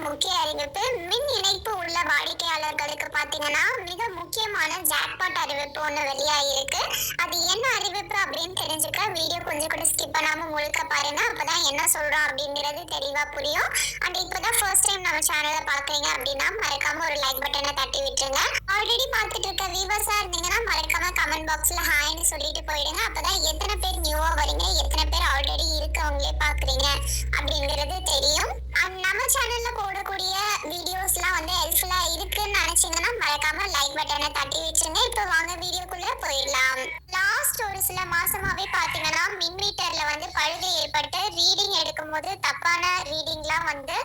முக்கிய அறிவிப்பு. மின் இணைப்பு உள்ள வாடிக்கையாளர்களுக்கு பாத்தீங்கன்னா மிக முக்கியமான ஜாக்பாட் அறிவிப்பு ஒண்ணு வெளியாயிருக்கு. அது என்ன அறிவிப்பு அப்படின்னு தெரிஞ்சுக்க வீடியோ கொஞ்சம் கூட ஸ்கிப் பண்ணாம முழுக்க பாருங்க. அப்பதான் என்ன சொல்றோம் அப்படிங்கிறது தெளிவா புரியும். அண்ட் இப்பதான் ஃபர்ஸ்ட் டைம் நம்ம சேனலை பாக்குறீங்க அப்படின்னா மறக்காம ஒரு லைக் பட்டனை தட்டி விட்டுருங்க. ஆல்ரெடி பார்த்துட்டு இருக்க வியூவர்ஸா இருந்தீங்கன்னா மறக்காம கமெண்ட் பாக்ஸ்ல ஹாய்னு சொல்லிட்டு போயிடுங்க. அப்பதான் எத்தனை பேர் நியூவா வரீங்க, எத்தனை பேர் ஆல்ரெடி இருக்கவங்களே பாக்குறீங்க அப்படிங்கிறது தெரியும். நம்ம சேனல்ல போடக்கூடிய வீடியோஸ்லாம் வந்து ஹெல்ப்ஃபுல்லா இருக்குன்னு நினைச்சீங்கன்னா மறக்காம லைக் பட்டனை தட்டி வச்சுங்க. இப்போ வாங்க வீடியோக்குள்ள போயிடலாம். லாஸ்ட் ஒரு சில மாசமாவே பாத்தீங்கன்னா மின் மீட்டர்ல வந்து பழுது ஏற்பட்டு ரீடிங் எடுக்கும்போது தப்பான ரீடிங்லாம் வந்து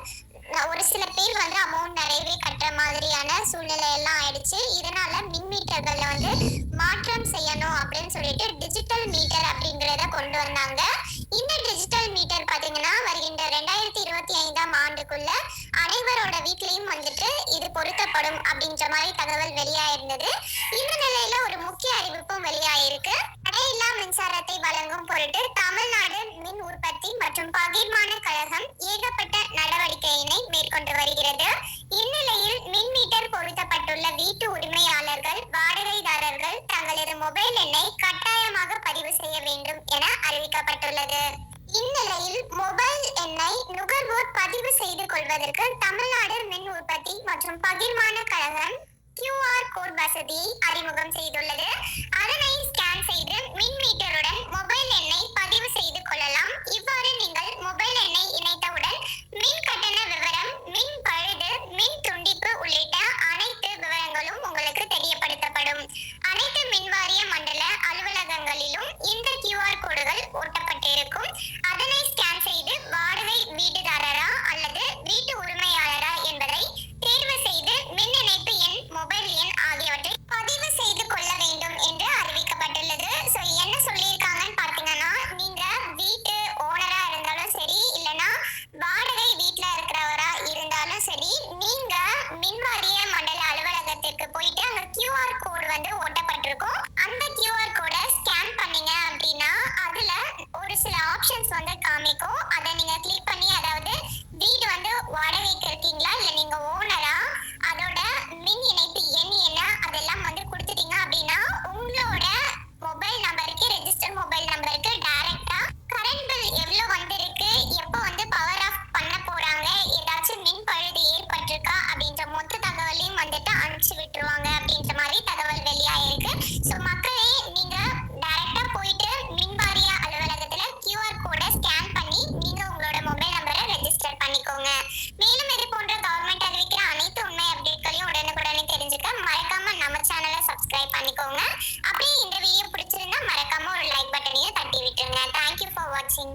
ஒரு சில பேர் வந்து அமௌண்ட் நிறையவே கட்டுற மாதிரியான சூழ்நிலை எல்லாம் ஆயிடுச்சு. இதனால மின் மீட்டர்கள்ல வந்து மாற்றம் செய்யணும் அப்படின்னு சொல்லிட்டு டிஜிட்டல் மீட்டர் அப்படிங்கறத கொண்டு வந்தாங்க. இந்த டிஜிட்டல் மீட்டர் பாத்தீங்கன்னா வருகின்ற 2025ஆம் ஆண்டுக்குள்ள அனைவரோட வீட்லயும் வந்துட்டு இது பொருத்தப்படும் அப்படின்ற மாதிரி தகவல் வெளியாயிருந்தது. இந்த நிலையில ஒரு முக்கிய அறிவிப்பும் வெளியாயிருக்கு. தடையில்லா மின்சாரத்தை வழங்கும் பொருட்டு தமிழ்நாடு மின் உற்பத்தி மற்றும் பகிர்மான கழகம் ஏகப்பட்ட நடவடிக்கையினை மேற்கொண்டு வருகிறது. இந்நிலையில் மின் மீட்டர் பொருத்தப்பட்டுள்ள வீட்டு உரிமையாளர்கள் வாடகைதாரர்கள் தங்களது மொபைல் எண்ணை கட்டாயமாக பதிவு செய்ய வேண்டும் என அறிவிக்கப்பட்டுள்ளது. இந்நிலையில் மொபைல் எண்ணை நுகர்வோர் பதிவு செய்து கொள்வதற்கு தமிழ்நாடு மின் உற்பத்தி மற்றும் பகிர்மான கழகம் QR கோட் வசதியை அறிமுகம் செய்துள்ளது. அதனை ஸ்கேன் செய்து மின் மீட்டருடன் மொபைல் எண்ணை பதிவு செய்து கொள்ளலாம். இவ்வாறு நீங்கள் மொபைல் எண்ணை இணைத்தவுடன் மின் கட்டண விவரம், மின் பழுது, மின் துண்டிப்பு உள்ளிட்ட அனைத்து விவரங்களும் உங்களுக்கு தெரியப்படுத்தப்படும். அனைத்து மின்வாரிய மண்டல அலுவலகங்களிலும் இந்த QR கோடுகள் ஒட்டப்பட்டிருக்கும். அதனை ஸ்கேன் செய்து வாடகை வீட்டுதாரரா அல்லது வீட்டு உரிமையாளரா என்பதை தேர்வு செய்து மின் இணைப்பு எண், மொபைல் எண் ஆகியவற்றை பதிவு செய்து கொள்ள வேண்டும் என்று அறிவிக்கப்பட்டுள்ளது. ஸோ என்ன சொல்லியிருக்காங்கன்னு பார்த்தீங்கன்னா, நீங்க வீட்டு ஓனரா இருந்தாலும் சரி, இல்லைன்னா வாடகை வீட்டுல இருக்கிறவரா இருந்தாலும் சரி, நீங்க மின்வாரிய மண்டல அலுவலகத்திற்கு போயிட்டு அங்க QR கோடு வந்து ஒட்டப்பட்டிருக்கும். அந்த QR கோடை ஸ்கேன் பண்ணீங்க அப்படின்னா அதுல ஒரு சில ஆப்ஷன்ஸ் வந்து காமிக்கும். அதை நீங்க கிளிக் பண்ணி, அதாவது வீடு வந்து வாடகைக்கு இருக்கீங்களா இல்ல நீங்க ஓனரா, அதோட மின் இணைப்பு எண் என்ன, அதெல்லாம் வந்து கொடுத்துட்டீங்க அப்படின்னா உங்களோட மொபைல் நம்பருக்கு, ரெஜிஸ்டர் மொபைல் நம்பருக்கு டைரக்டா கரண்ட் பில் எவ்வளவு வந்திருக்கு, எப்போ வந்து பவர் ஆஃப் பண்ண போறாங்க, ஏதாச்சும் மின் பழுது ஏற்பட்டிருக்கா அப்படின்ற மொத்த தகவலையும் வந்துட்டு அனுப்பிச்சு விட்டுருவாங்க அப்படின்ற மாதிரி தகவல் வெளியாயிருக்கு. ஸோ மக்களே, நீங்க டைரக்டா போயிட்டு மின் வாரிய அலுவலகத்துல QR கோடை ஸ்கேன் பண்ணி நீங்க உங்களோட மொபைல் நம்பரை ரெஜிஸ்டர் பண்ணிக்கோங்க. மேலும் இது போன்ற கவர்மெண்ட் அறிவிக்கிற அனைத்து உண்மை அப்டேட்களையும் உடனுக்குடனே தெரிஞ்சுக்க மறக்காம நம்ம சேனலை சப்ஸ்கிரைப் பண்ணிக்கோங்க. அப்படியே இந்த வீடியோ பிடிச்சிருந்தா மறக்காம ஒரு லைக் பட்டனையும் தட்டி விட்டுருங்க. தேங்க்யூ ஃபார் வாட்சிங்.